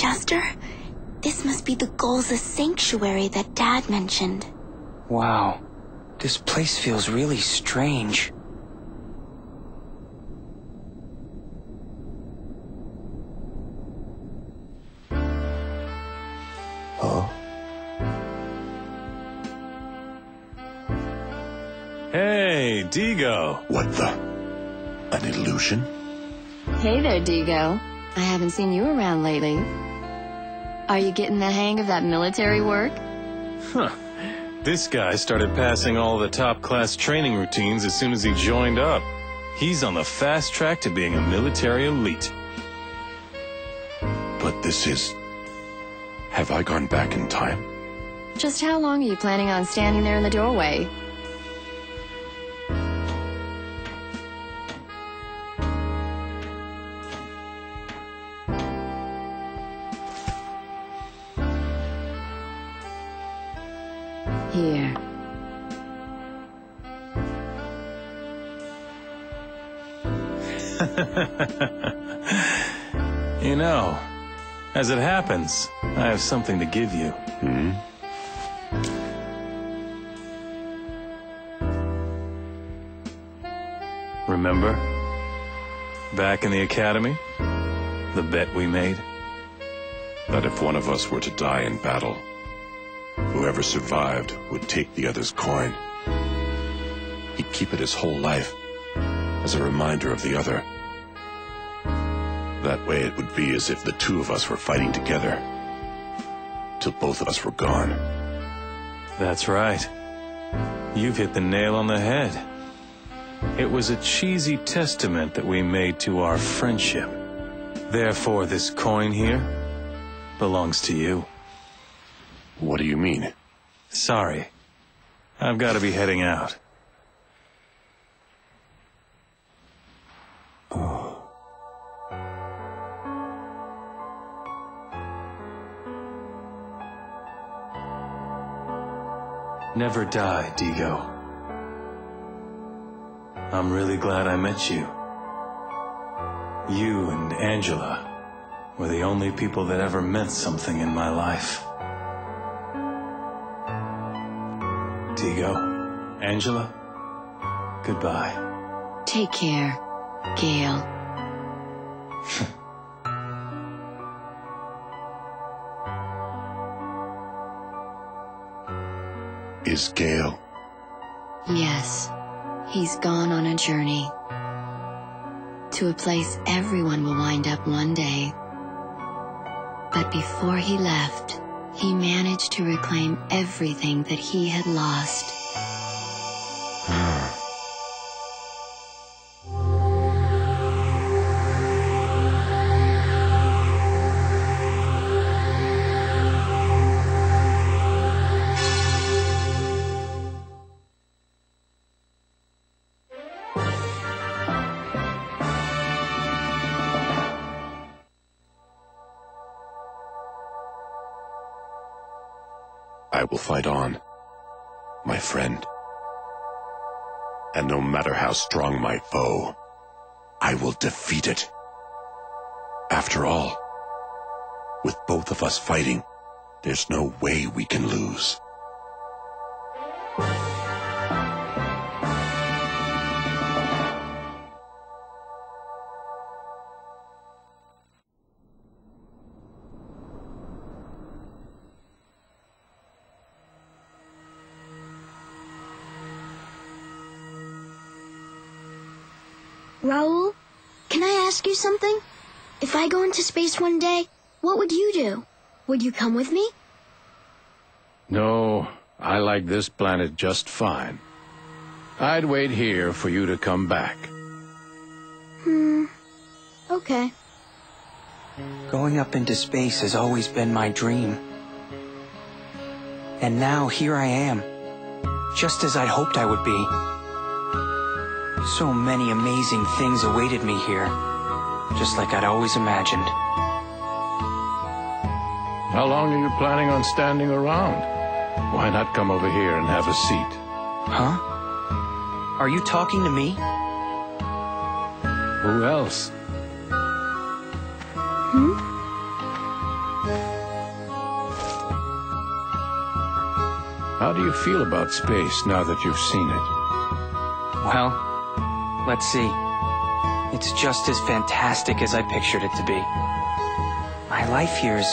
Chester. This must be the Gulza sanctuary that Dad mentioned. Wow, this place feels really strange. Huh? Hey, Digo. What the? An illusion? Hey there, Digo. I haven't seen you around lately. Are you getting the hang of that military work? Huh. This guy started passing all the top-class training routines as soon as he joined up. He's on the fast track to being a military elite. But this is... Have I gone back in time? Just how long are you planning on standing there in the doorway? Here. You know, as it happens, I have something to give you. Hmm? Remember? Back in the academy? The bet we made? That if one of us were to die in battle, whoever survived would take the other's coin. He'd keep it his whole life, as a reminder of the other. That way it would be as if the two of us were fighting together, till both of us were gone. That's right. You've hit the nail on the head. It was a cheesy testament that we made to our friendship. Therefore, this coin here belongs to you. What do you mean? Sorry. I've got to be heading out. Never die, Digo. I'm really glad I met you. You and Angela were the only people that ever meant something in my life. Digo, Angela, goodbye. Take care, Gale. Is Gale? Yes, he's gone on a journey. To a place everyone will wind up one day. But before he left, he managed to reclaim everything that he had lost. I will fight on, my friend. And no matter how strong my foe, I will defeat it. After all, with both of us fighting, there's no way we can lose. Raoul, can I ask you something? If I go into space one day, what would you do? Would you come with me? No, I like this planet just fine. I'd wait here for you to come back. Okay. Going up into space has always been my dream. And now here I am, just as I hoped I would be. So many amazing things awaited me here, just like I'd always imagined. How long are you planning on standing around? Why not come over here and have a seat? Huh? Are you talking to me? Who else? How do you feel about space now that you've seen it? Well, let's see. It's just as fantastic as I pictured it to be. My life here is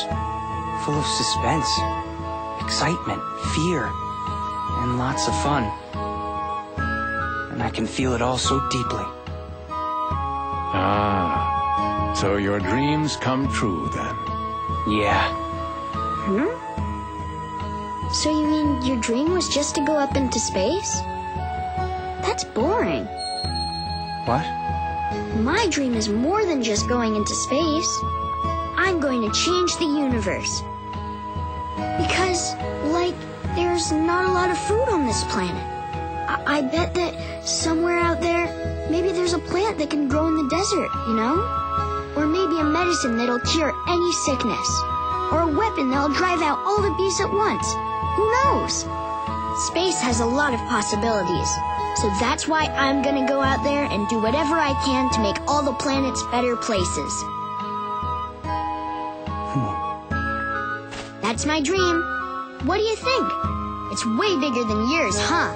full of suspense, excitement, fear, and lots of fun. And I can feel it all so deeply. Ah, so your dreams come true then? Yeah. So you mean your dream was just to go up into space? That's boring. What? My dream is more than just going into space. I'm going to change the universe. Because, like, there's not a lot of food on this planet. I bet that somewhere out there, maybe there's a plant that can grow in the desert, you know? Or maybe a medicine that'll cure any sickness. Or a weapon that'll drive out all the beasts at once. Who knows? Space has a lot of possibilities. So that's why I'm gonna go out there and do whatever I can to make all the planets better places. That's my dream. What do you think? It's way bigger than yours, huh?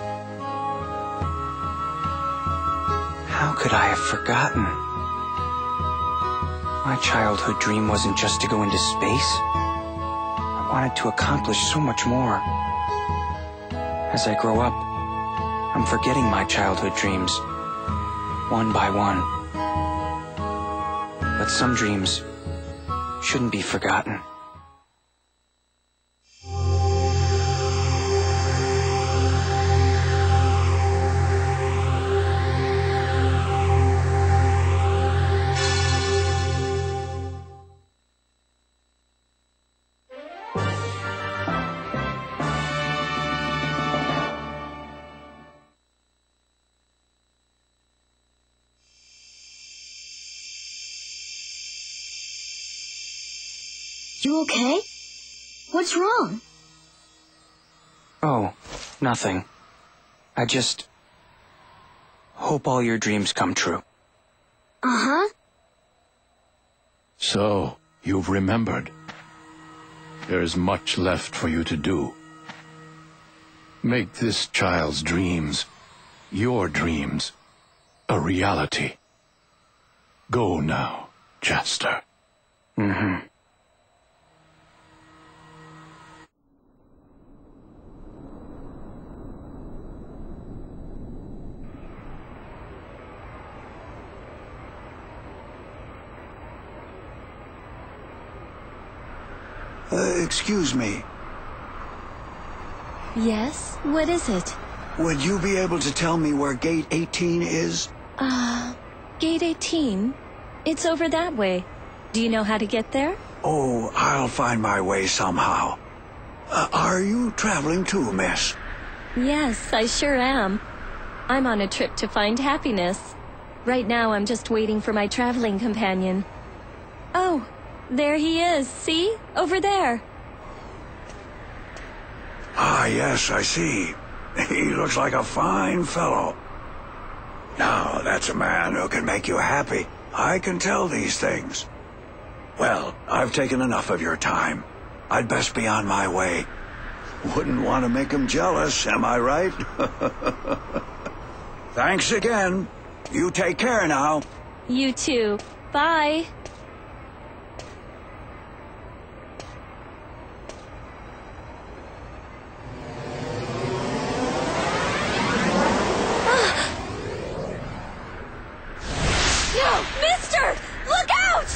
How could I have forgotten? My childhood dream wasn't just to go into space. I wanted to accomplish so much more. As I grow up, I'm forgetting my childhood dreams, one by one. But some dreams shouldn't be forgotten. You okay? What's wrong? Oh, nothing. I just hope all your dreams come true. Uh-huh. So, you've remembered. There's much left for you to do. Make this child's dreams, your dreams, a reality. Go now, Chester. Mm-hmm. Excuse me. Yes? What is it? Would you be able to tell me where Gate 18 is? Gate 18? It's over that way. Do you know how to get there? Oh, I'll find my way somehow. Are you traveling too, miss? Yes, I sure am. I'm on a trip to find happiness. Right now I'm just waiting for my traveling companion. Oh, there he is, see? Over there. Ah, yes, I see. He looks like a fine fellow. Now, that's a man who can make you happy. I can tell these things. Well, I've taken enough of your time. I'd best be on my way. Wouldn't want to make him jealous, am I right? Thanks again. You take care now. You too. Bye. No! Mister! Look out!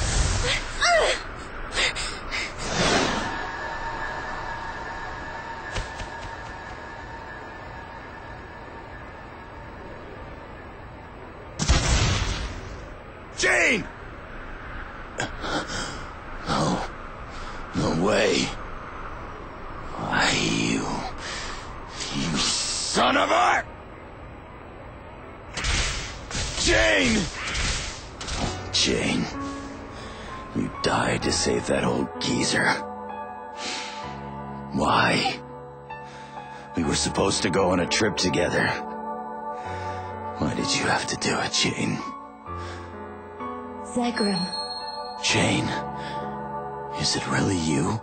Jane! No. No way. Why, you son of a... Jane! Jane, you died to save that old geezer. Why? We were supposed to go on a trip together. Why did you have to do it, Jane? Zegram. Jane, is it really you?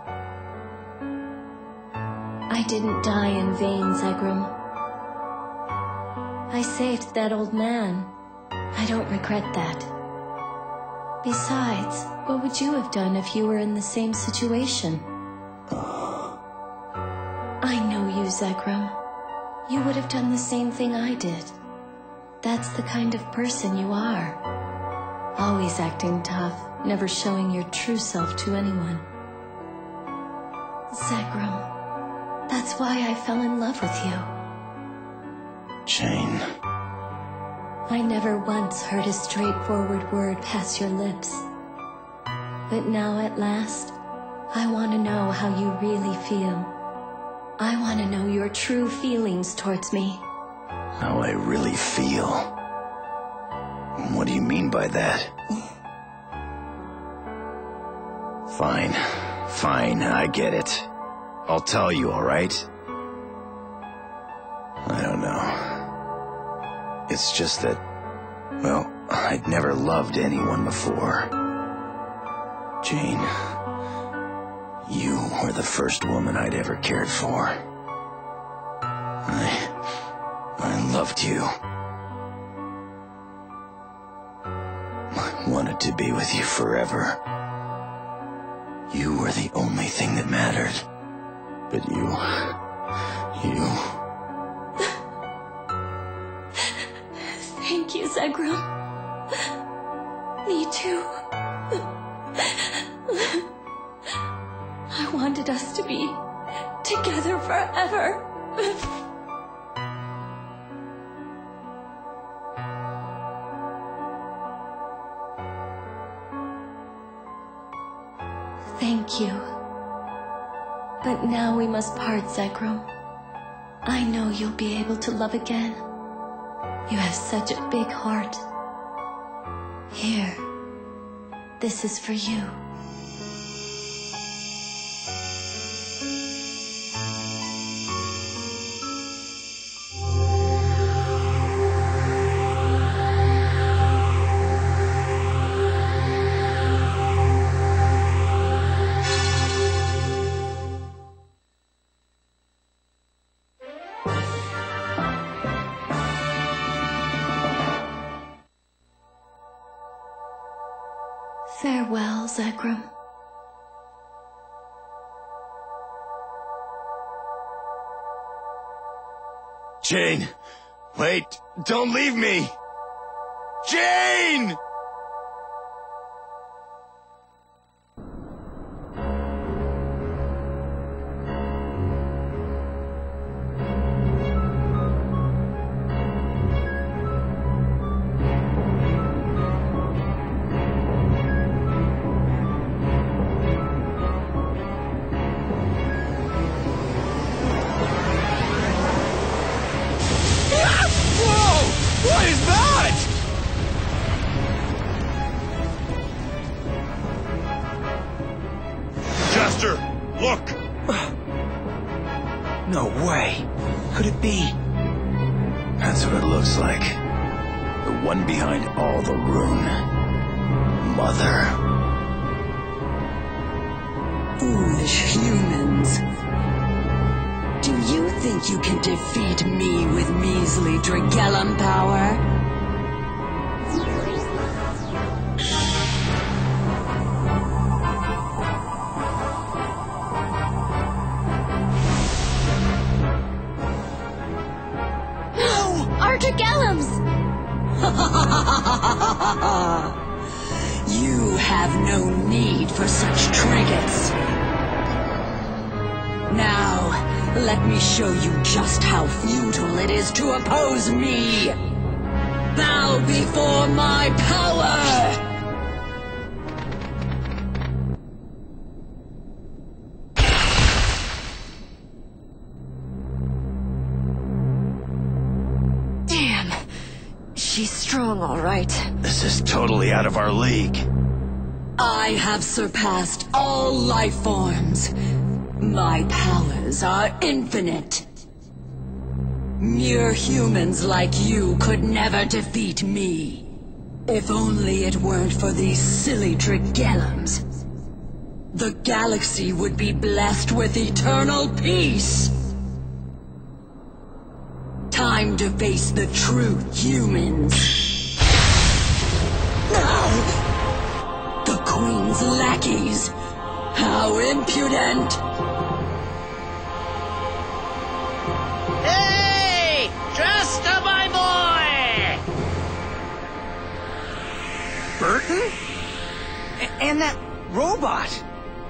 I didn't die in vain, Zagram. I saved that old man. I don't regret that. Besides, what would you have done if you were in the same situation? I know you, Zagram. You would have done the same thing I did. That's the kind of person you are. Always acting tough, never showing your true self to anyone. Zagram, that's why I fell in love with you. Jane. I never once heard a straightforward word pass your lips. But now at last, I want to know how you really feel. I want to know your true feelings towards me. How I really feel? What do you mean by that? Fine. Fine, I get it. I'll tell you, alright? I don't know. It's just that, well, I'd never loved anyone before. Jane, you were the first woman I'd ever cared for. I loved you. I wanted to be with you forever. You were the only thing that mattered. But you... Thank you, Zagram. Me too. I wanted us to be together forever. Thank you. But now we must part, Zagram. I know you'll be able to love again. You have such a big heart. Here, this is for you. Farewell, Zagram. Jane! Wait! Don't leave me! Jane! What is that? Chester, look! No way. Could it be? That's what it looks like. The one behind all the rune. Mother. Foolish humans. Do you think you can defeat me with measly Dragellum power? No! Our Dragellums! You have no need for such trinkets. Now, let me show you just how futile it is to oppose me. Bow before my power! Damn. She's strong, all right. This is totally out of our league. I have surpassed all life forms. My powers are infinite. Mere humans like you could never defeat me. If only it weren't for these silly Dragellums. The the galaxy would be blessed with eternal peace. time to face the true humans. The Queen's lackeys! How impudent! Hey! Trista, my boy! Burton? And that robot!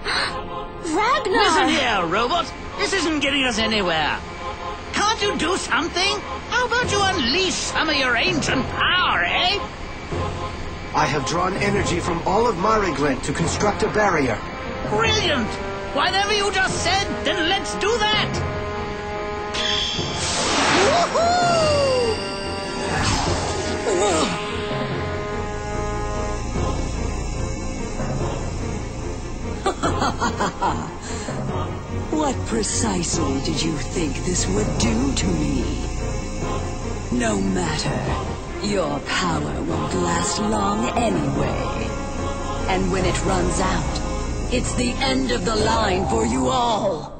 Ragnar! Listen here, robot. This isn't getting us anywhere. Can't you do something? How about you unleash some of your ancient power, eh? I have drawn energy from all of Mariglent to construct a barrier. Brilliant! Whatever you just said, then let's do that! What precisely did you think this would do to me? No matter. Your power won't last long anyway. And when it runs out, it's the end of the line for you all.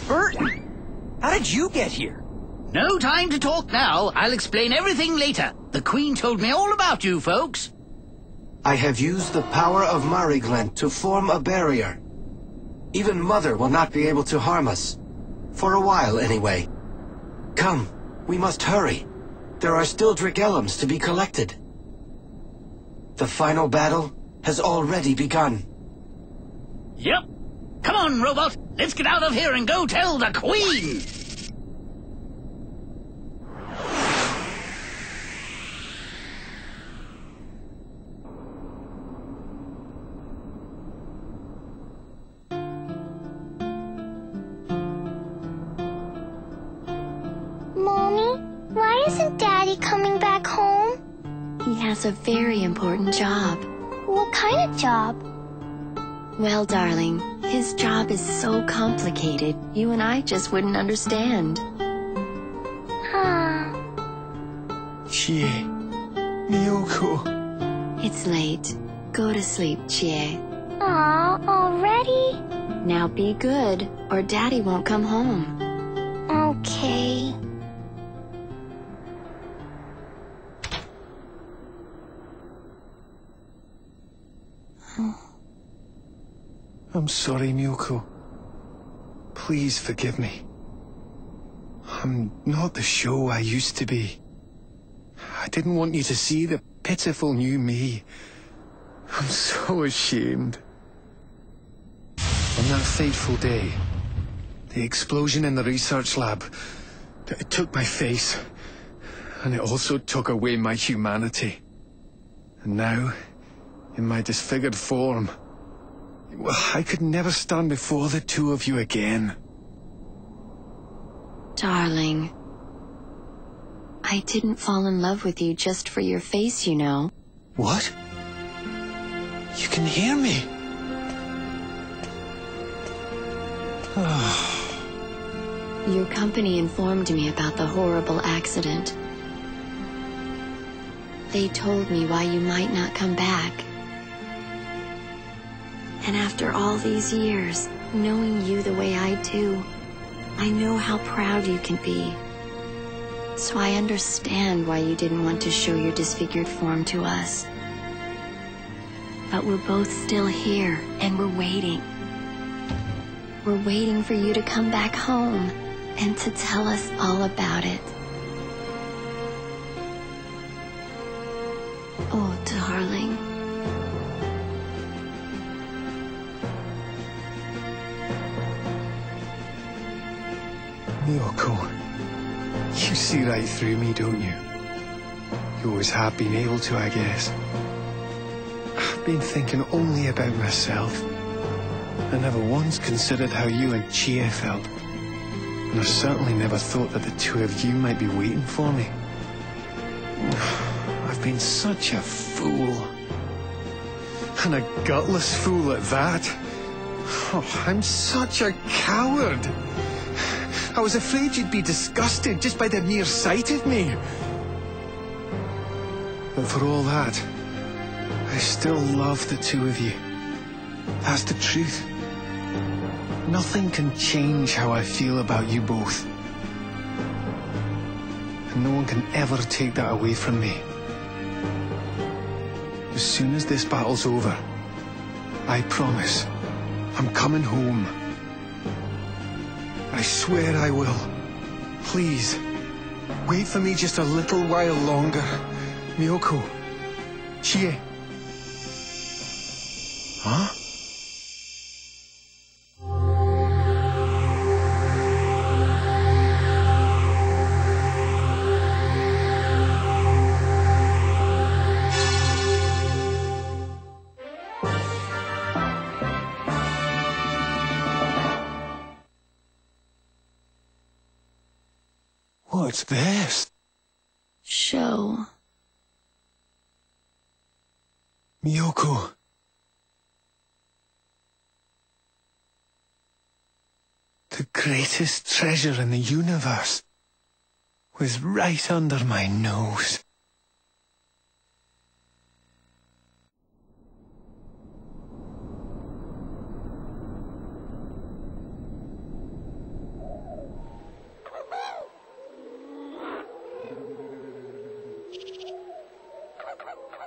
Burton! How did you get here? No time to talk now. I'll explain everything later. The Queen told me all about you, folks. I have used the power of Mariglent to form a barrier. Even Mother will not be able to harm us. For a while, anyway. Come, we must hurry. There are still Dragellums to be collected. The final battle has already begun. Yep. Come on, robot. Let's get out of here and go tell the Queen! Mommy, why isn't Daddy coming back home? He has a very important job. What kind of job? Well, darling, his job is so complicated, you and I just wouldn't understand. Chie, Miyoko. It's late. Go to sleep, Chie. Aw, already? Now be good, or Daddy won't come home. Okay. I'm sorry, Miyoko. Please forgive me. I'm not the show I used to be. I didn't want you to see the pitiful new me. I'm so ashamed. On that fateful day, the explosion in the research lab, it took my face, and it also took away my humanity. And now, in my disfigured form, well, I could never stand before the two of you again. Darling, I didn't fall in love with you just for your face, you know. What? You can hear me? Your company informed me about the horrible accident. They told me why you might not come back. And after all these years, knowing you the way I do, I know how proud you can be. So I understand why you didn't want to show your disfigured form to us. But we're both still here, and we're waiting. We're waiting for you to come back home and to tell us all about it. Oh, darling. Miyoko, you see right through me, don't you? You always have been able to, I guess. I've been thinking only about myself. I never once considered how you and Chie felt. And I certainly never thought that the two of you might be waiting for me. I've been such a fool. And a gutless fool at that. Oh, I'm such a coward. I was afraid you'd be disgusted just by the mere sight of me. But for all that, I still love the two of you. That's the truth. Nothing can change how I feel about you both. And no one can ever take that away from me. As soon as this battle's over, I promise I'm coming home. I swear I will. Please, wait for me just a little while longer. Miyoko. Chie. Huh? What's this? Show. Miyoko. The greatest treasure in the universe was right under my nose.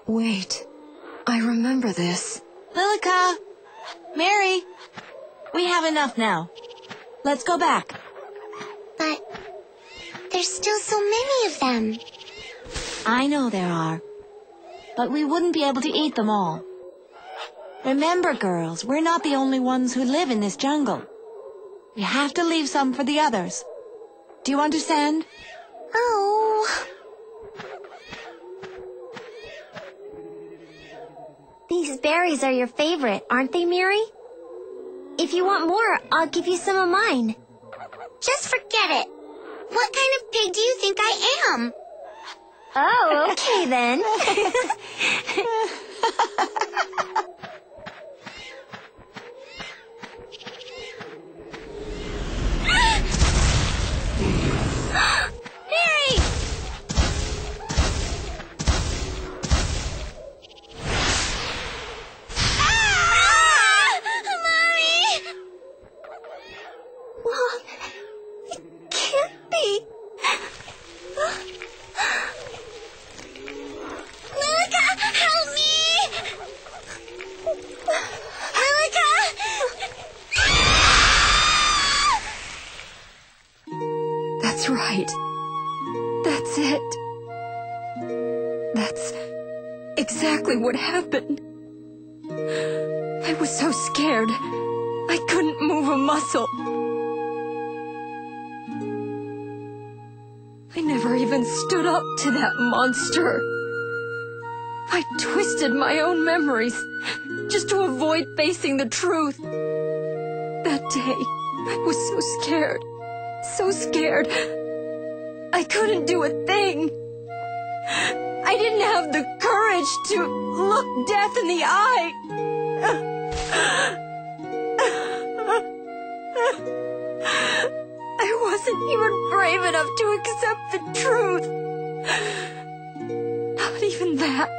Wait, I remember this. Lilica! Mary! We have enough now. Let's go back. But there's still so many of them. I know there are. But we wouldn't be able to eat them all. Remember, girls, we're not the only ones who live in this jungle. We have to leave some for the others. Do you understand? Oh. These berries are your favorite, aren't they, Mary? If you want more, I'll give you some of mine. Just forget it. What kind of pig do you think I am? Oh, okay then. Mary! That's right. That's it. That's exactly what happened. I was so scared. I couldn't move a muscle. I never even stood up to that monster. I twisted my own memories just to avoid facing the truth. That day, I was so scared. So scared. I couldn't do a thing. I didn't have the courage to look death in the eye. I wasn't even brave enough to accept the truth. Not even that.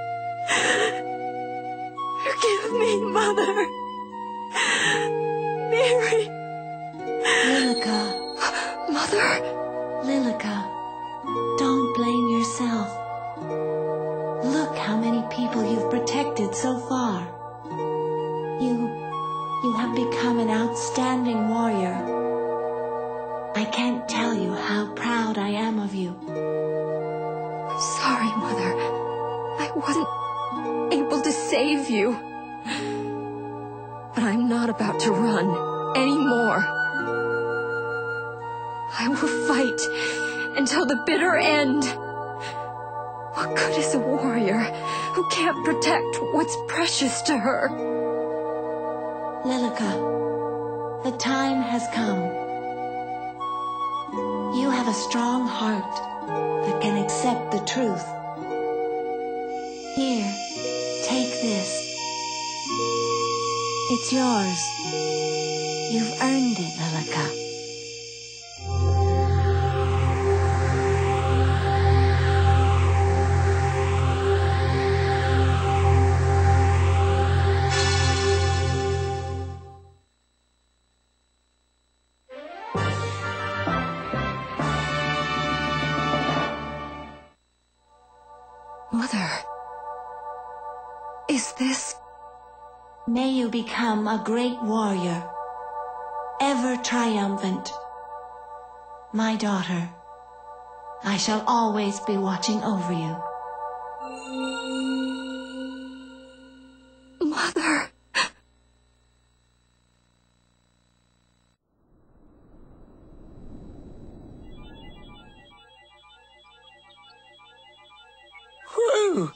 Forgive me, Mother. Mary. Lilica. Mother. Lilica, don't blame yourself. Look how many people you've protected so far. You have become an outstanding warrior. I can't tell you how proud I am of you. I'm sorry, Mother. I wasn't able to save you. But I'm not about to run anymore. I will fight until the bitter end. What good is a warrior who can't protect what's precious to her? Lilica, the time has come. You have a strong heart that can accept the truth. Here, take this. It's yours. You've earned it, Lilica. is this? May you become a great warrior, ever triumphant. My daughter, I shall always be watching over you. Mother. Whew!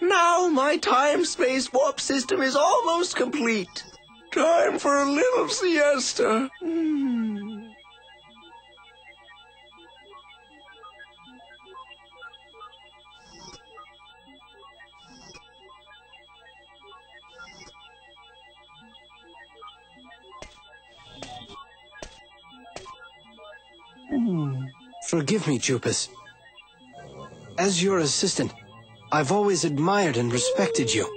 Now my time-space warp system is almost complete. Time for a little siesta. Forgive me, Jupus. As your assistant, I've always admired and respected you.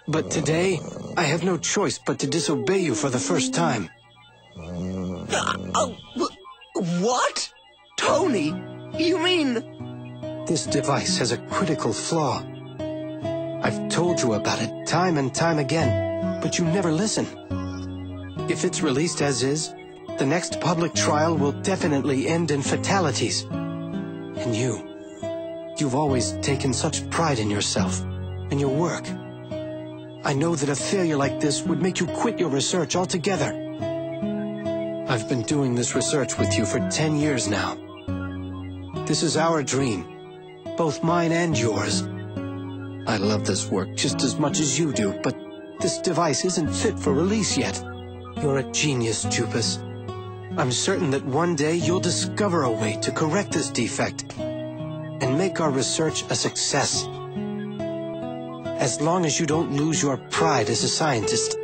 But today, I have no choice but to disobey you for the first time. What? Tony, you mean... This device has a critical flaw. I've told you about it time and time again, but you never listen. If it's released as is, the next public trial will definitely end in fatalities. And you've always taken such pride in yourself and your work. I know that a failure like this would make you quit your research altogether. I've been doing this research with you for 10 years now. This is our dream, both mine and yours. I love this work just as much as you do, but this device isn't fit for release yet. You're a genius, Jupus. I'm certain that one day you'll discover a way to correct this defect and make our research a success. As long as you don't lose your pride as a scientist.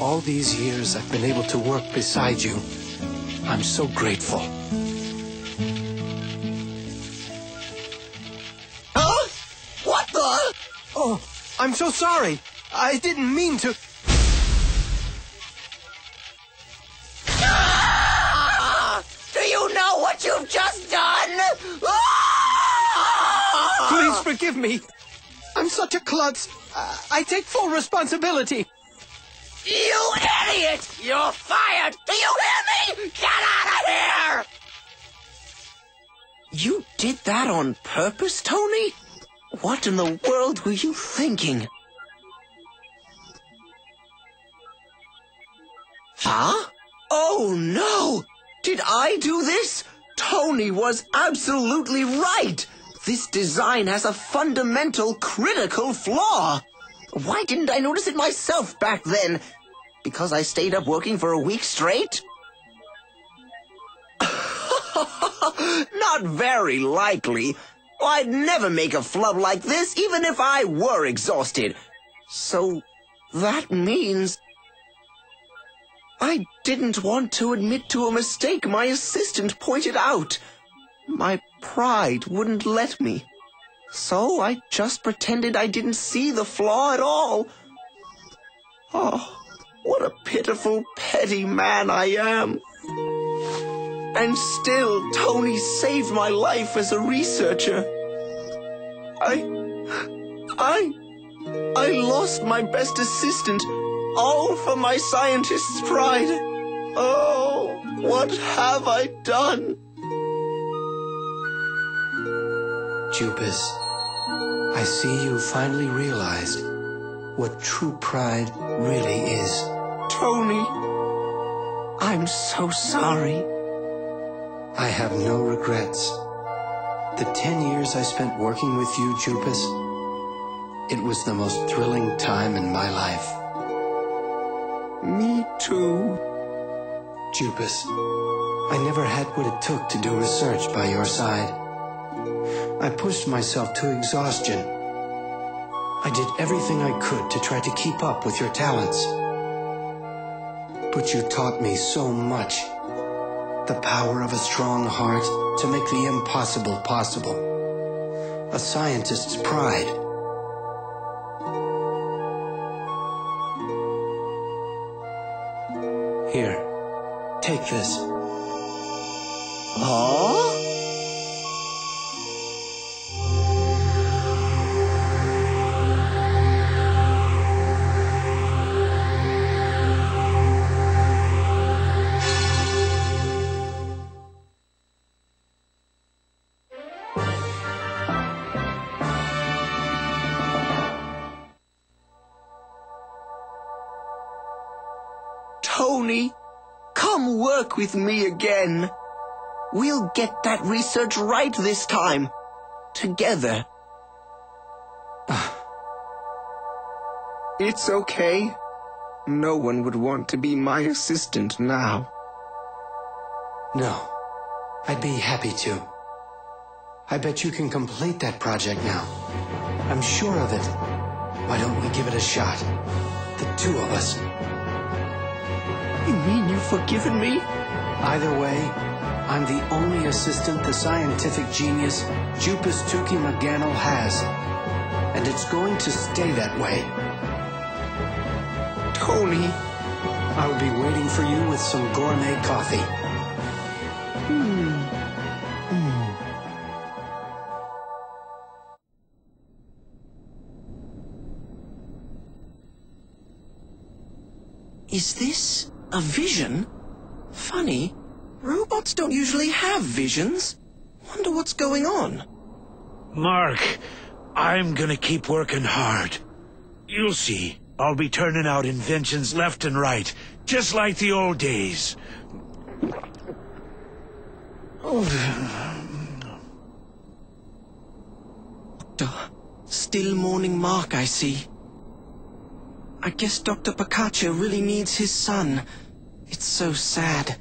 All these years I've been able to work beside you. I'm so grateful. Huh? What the? Oh, I'm so sorry. I didn't mean to... Do you know what you've just done? Please forgive me. I'm such a klutz. I take full responsibility. You idiot! You're fired! Do you hear me? Get out of here! You did that on purpose, Tony? What in the world were you thinking? Huh? Oh, no! Did I do this? Tony was absolutely right! This design has a fundamental, critical flaw! Why didn't I notice it myself back then? Because I stayed up working for a week straight? Not very likely. I'd never make a flub like this, even if I were exhausted. So, that means... I didn't want to admit to a mistake my assistant pointed out. My pride wouldn't let me. So I just pretended I didn't see the flaw at all. Oh, what a pitiful, petty man I am. And still, Tony saved my life as a researcher. I lost my best assistant, all for my scientist's pride. Oh, what have I done? Jupus, I see you finally realized what true pride really is. Tony, I'm so sorry. I have no regrets. The 10 years I spent working with you, Jupus, it was the most thrilling time in my life. Me too. Jupus, I never had what it took to do research by your side. I pushed myself to exhaustion. I did everything I could to try to keep up with your talents. But you taught me so much. The power of a strong heart to make the impossible possible. A scientist's pride. Here, take this. Huh? Tony, come work with me again. We'll get that research right this time. Together. It's okay. No one would want to be my assistant now. No. I'd be happy to. I bet you can complete that project now. I'm sure of it. Why don't we give it a shot? The two of us. You mean you've forgiven me? Either way, I'm the only assistant the scientific genius Jupus Tuki McGannell has. And it's going to stay that way. Tony. I'll be waiting for you with some gourmet coffee. Is this a vision? Funny. Robots don't usually have visions. Wonder what's going on. Mark, I'm gonna keep working hard. You'll see. I'll be turning out inventions left and right, just like the old days. Still mourning Mark, I see. I guess Dr. Picacho really needs his son. It's so sad.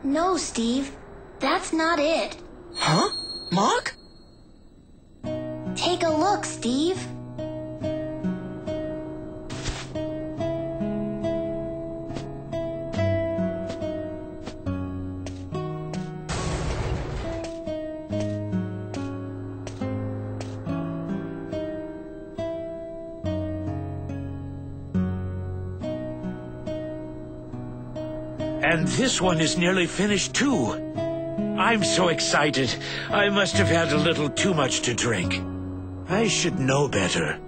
No, Steve. That's not it. Huh? Mark? Take a look, Steve. And this one is nearly finished, too. I'm so excited. I must have had a little too much to drink. I should know better.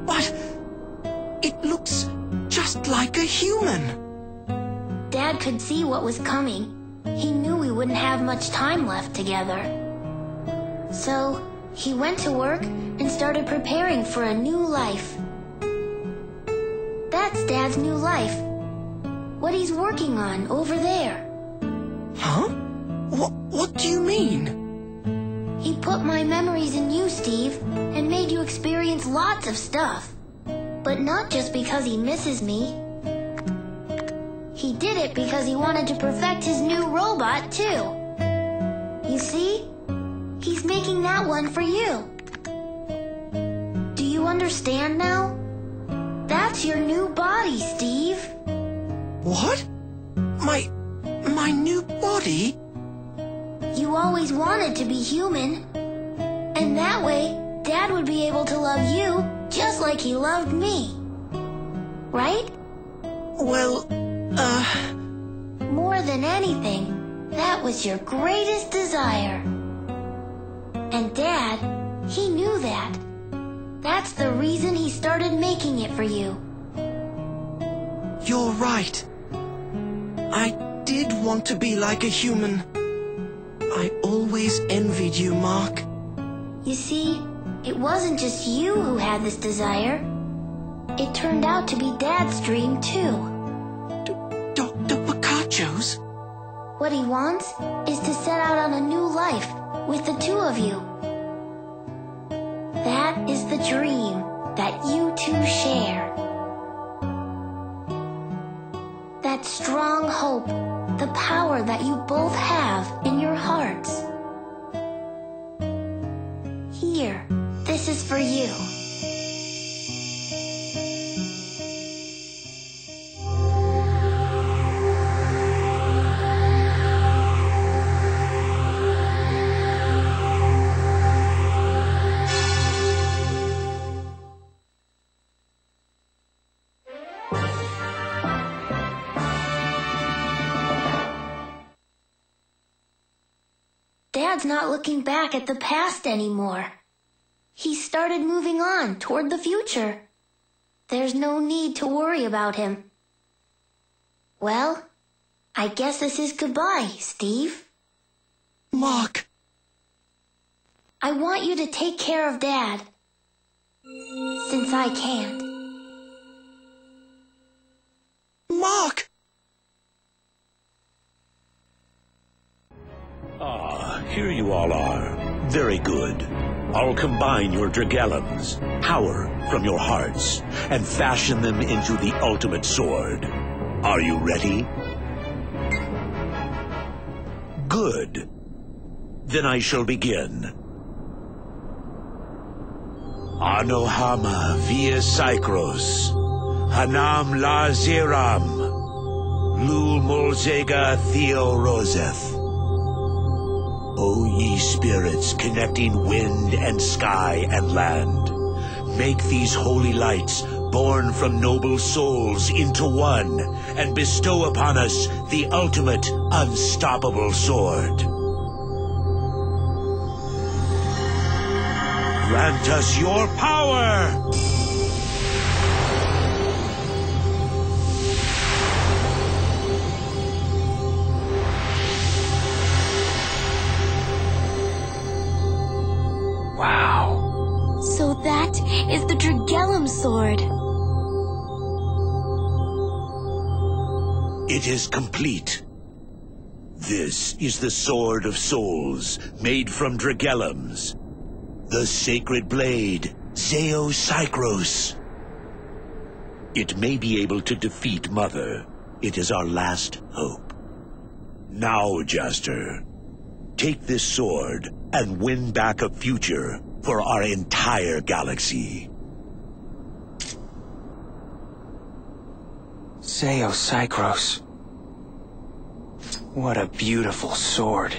What? It looks just like a human. Dad could see what was coming. He knew we wouldn't have much time left together. So, he went to work and started preparing for a new life. That's Dad's new life. What he's working on over there. Huh? What do you mean? He put my memories in you, Steve, and made you experience lots of stuff. But not just because he misses me. He did it because he wanted to perfect his new robot, too. You see? He's making that one for you. Do you understand now? That's your new body, Steve. What? My new body? You always wanted to be human. And that way, Dad would be able to love you just like he loved me. Right? Well, More than anything, that was your greatest desire. And Dad, he knew that. That's the reason he started making it for you. You're right. I did want to be like a human. I always envied you, Mark. You see, it wasn't just you who had this desire. It turned out to be Dad's dream, too. Dr. Picacho's? What he wants is to set out on a new life with the two of you. That is the dream that you two share. That strong hope, the power that you both have in your hearts. Here, this is for you. Dad's not looking back at the past anymore. He started moving on toward the future. There's no need to worry about him. Well, I guess this is goodbye, Steve. Mark! I want you to take care of Dad. Since I can't. Mark! Here you all are. Very good. I'll combine your Dragellums, power from your hearts, and fashion them into the ultimate sword. Are you ready? Good. Then I shall begin. Anohama via Psychros, Hanam la Ziram, Lul Molzega Theo Roseth. O ye spirits connecting wind and sky and land, make these holy lights born from noble souls into one, and bestow upon us the ultimate unstoppable sword. Grant us your power! Wow. So that is the Dragellum sword. It is complete. This is the Sword of Souls, made from Dragellums. The sacred blade, Zeo Psychros. It may be able to defeat Mother. It is our last hope. Now, Jaster, take this sword and win back a future for our entire galaxy. Zeo Psychros. What a beautiful sword.